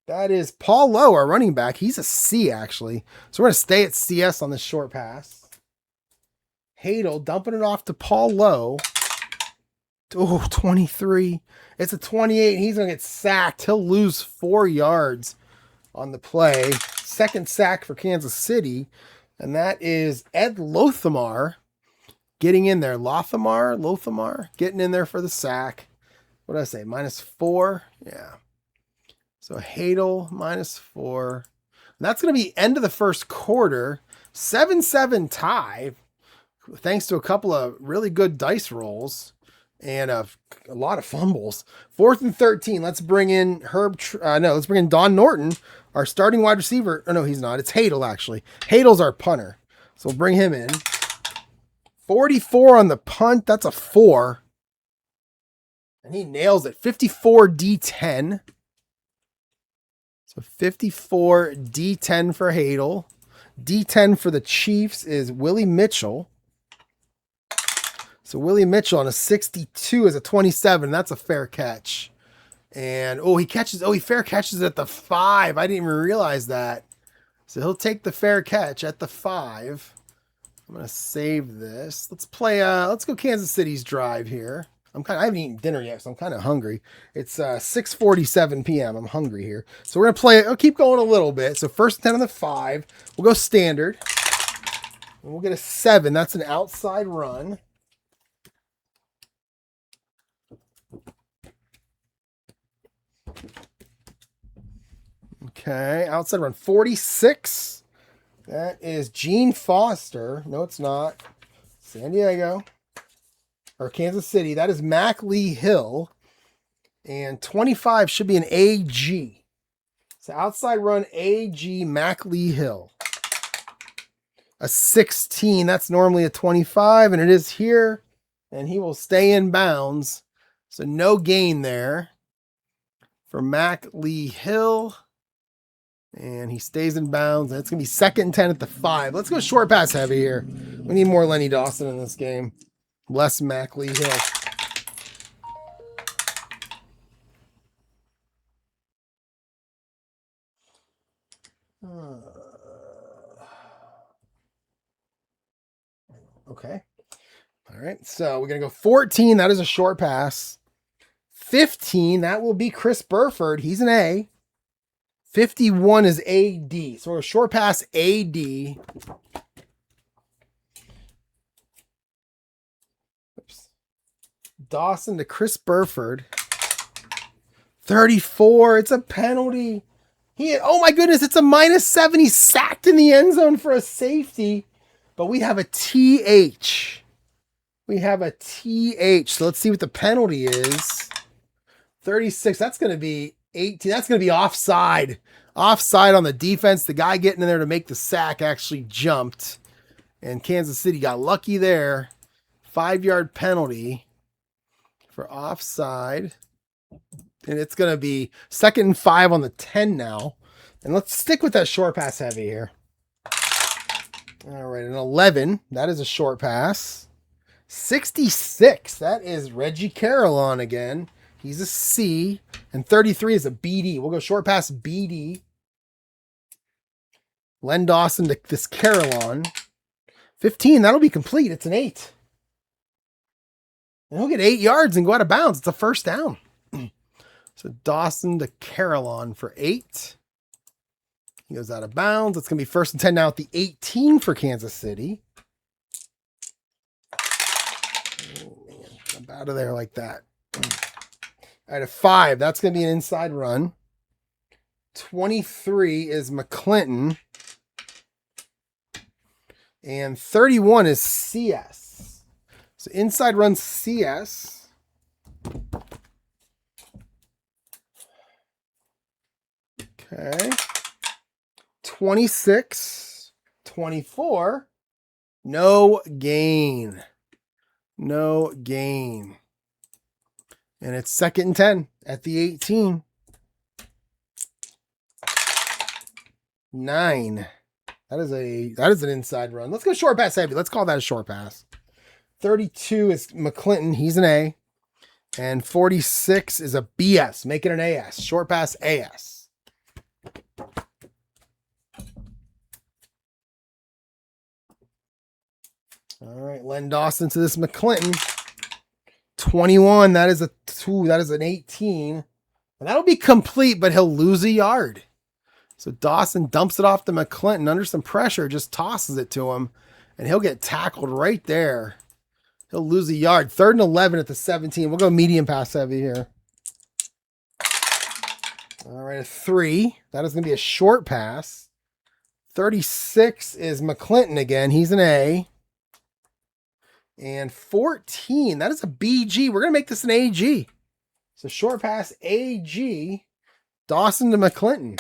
That is Paul Lowe, our running back. He's a C, actually. So we're going to stay at CS on this short pass. Hadel dumping it off to Paul Lowe. Oh, 23. It's a 28. He's going to get sacked. He'll lose 4 yards on the play. 2nd sack for Kansas City. And that is Ed Lothamar getting in there. Lothamar getting in there for the sack. What did I say? -4? Yeah. So Hadel -4. And that's going to be end of the first quarter. 7-7 tie. Thanks to a couple of really good dice rolls and a lot of fumbles. 4th and 13. Let's bring in let's bring in Don Norton, our starting wide receiver. Oh, no, he's not. It's Hadel, actually. Hadel's our punter. So we'll bring him in. 44 on the punt. That's a 4. And he nails it. 54 D10. So 54 D10 for Hadel. D10 for the Chiefs is Willie Mitchell. So Willie Mitchell on a 62 is a 27. That's a fair catch. And, he fair catches at the 5. I didn't even realize that. So he'll take the fair catch at the 5. I'm going to save this. Let's go Kansas City's drive here. I haven't eaten dinner yet, so I'm kind of hungry. It's 6:47 p.m. I'm hungry here. So we're going to play it. I'll keep going a little bit. So 1st and 10 on the 5. We'll go standard. And we'll get a 7. That's an outside run. Okay, outside run 46. That is Gene Foster. No, it's not. San Diego. Or Kansas City. That is Mac Lee Hill. And 25 should be an AG. So outside run AG Mac Lee Hill. A 16. That's normally a 25, and it is here. And he will stay in bounds. So no gain there for Mac Lee Hill. And he stays in bounds. And it's going to be 2nd and 10 at the 5. Let's go short pass heavy here. We need more Lenny Dawson in this game. Less Mac Lee Hill. Okay. All right. So we're going to go 14. That is a short pass. 15, that will be Chris Burford. He's an A. 51 is AD. So we're a short pass AD. Oops. Dawson to Chris Burford. 34. It's a penalty. Oh my goodness, it's a -7. He's sacked in the end zone for a safety. But we have a TH. We have a TH. So let's see what the penalty is. 36. That's going to be 18. That's going to be offside. Offside on the defense. The guy getting in there to make the sack actually jumped. And Kansas City got lucky there. 5-yard penalty for offside. And it's going to be 2nd and 5 on the 10 now. And let's stick with that short pass heavy here. All right, an 11. That is a short pass. 66. That is Reggie Carillon again. He's a C. And 33 is a BD. We'll go short pass BD. Len Dawson to this Carillon. 15. That'll be complete. It's an 8. And he'll get 8 yards and go out of bounds. It's a first down. So Dawson to Carillon for 8. He goes out of bounds. It's going to be 1st and 10 now at the 18 for Kansas City. Oh, man. Jump out of there like that. All right, a 5. That's going to be an inside run. 23 is McClinton. And 31 is CS. So inside run CS. Okay. 26, 24. No gain. No gain. And it's 2nd and 10 at the 18. 9. That is an inside run. Let's go short pass heavy. Let's call that a short pass. 32 is McClinton. He's an A. And 46 is a BS. Make it an AS. Short pass AS. All right, Len Dawson to this McClinton. 21. That is a 2. That is an 18. And that'll be complete, but he'll lose a yard. So Dawson dumps it off to McClinton under some pressure, just tosses it to him, and he'll get tackled right there. He'll lose a yard. 3rd and 11 at the 17. We'll go medium pass heavy here. All right, a 3. That is going to be a short pass. 36 is McClinton again. He's an A. And 14, that is a BG. We're going to make this an AG. So short pass AG. Dawson to McClinton.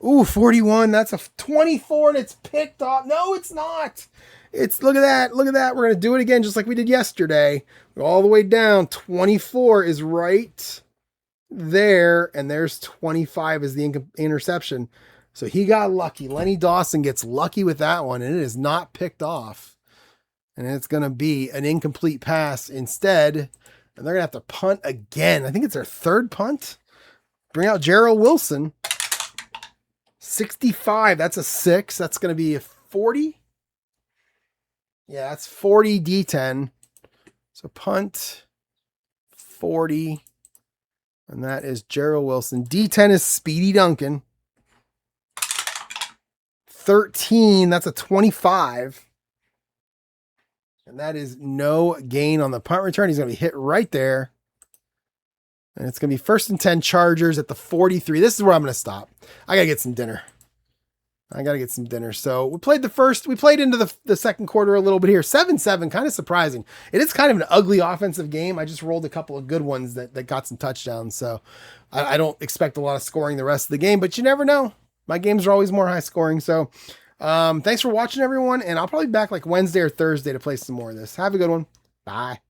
Ooh, 41. That's a 24 and it's picked off. No, it's not. Look at that. Look at that. We're going to do it again just like we did yesterday. All the way down. 24 is right there. And there's 25 is the interception. So he got lucky. Lenny Dawson gets lucky with that one. And it is not picked off. And it's going to be an incomplete pass instead. And they're going to have to punt again. I think it's their 3rd punt. Bring out Gerald Wilson. 65. That's a 6. That's going to be a 40. Yeah, that's 40 D10. So punt 40. And that is Gerald Wilson. D10 is Speedy Duncan. 13. That's a 25. And that is no gain on the punt return. He's going to be hit right there. And it's going to be 1st and 10 Chargers at the 43. This is where I'm going to stop. I got to get some dinner. So we played into the second quarter a little bit here. 7-7, kind of surprising. It is kind of an ugly offensive game. I just rolled a couple of good ones that got some touchdowns. So I don't expect a lot of scoring the rest of the game, but you never know. My games are always more high scoring. So thanks for watching, everyone. And I'll probably be back like Wednesday or Thursday to play some more of this. Have a good one. Bye.